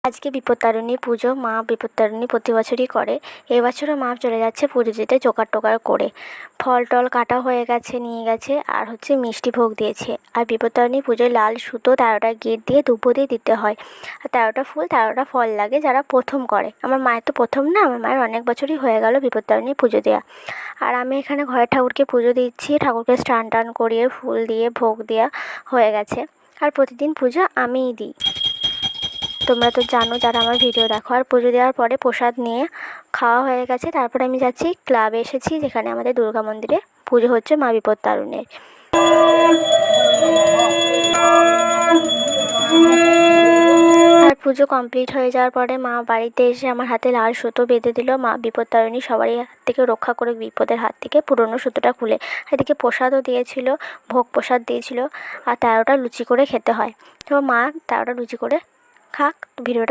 আজকে বিপত্তারিণী পুজো। মা বিপত্তারিণী প্রতি বছরই করে। এবছরও মা চলে যাচ্ছে পুজো দিতে জোগাড় টোগাড় করে। ফল টল কাটা হয়ে গেছে, নিয়ে গেছে, আর মিষ্টি ভোগ দিয়েছে। আর বিপত্তারিণী পুজোয় লাল সুতো 13টা গিট দিয়ে ধূপবতী দিতে হয়। আর 13টা ফুল 13টা ফল লাগে যারা প্রথম করে। আমার মায়ের তো প্রথম না, আমার মায়ের অনেক বছরই হয়ে গেল বিপত্তারিণী পুজো দেওয়া। আর আমি এখানে ঘরের ঠাকুরকে পুজো দিচ্ছি। ঠাকুরকে স্নান টান করিয়ে ফুল দিয়ে ভোগ দেওয়া হয়ে গেছে। আর প্রতিদিন পুজো আমিই দিই। তোমরা তো জানো যারা আমার ভিডিও দেখো। আর পুজো দেওয়ার পরে প্রসাদ নিয়ে খাওয়া হয়ে গেছে। তারপরে আমি যাচ্ছি ক্লাবে, এসেছি যেখানে আমাদের দুর্গা মন্দিরে পুজো হচ্ছে মা বিপত্তারিণীর। আর পুজো কমপ্লিট হয়ে যাওয়ার পরে মা বাড়িতে এসে আমার হাতে লাল সুতো বেঁধে দিল। মা বিপত্তারিণী সবারই হাত থেকে রক্ষা করে, বিপদের হাত থেকে পুরনো সুতোটা খুলে। এদিকে প্রসাদও দিয়েছিল, ভোগ প্রসাদ দিয়েছিল। আর 13টা লুচি করে খেতে হয়। তো মা 13টা লুচি করে খাক। ভিডিওটা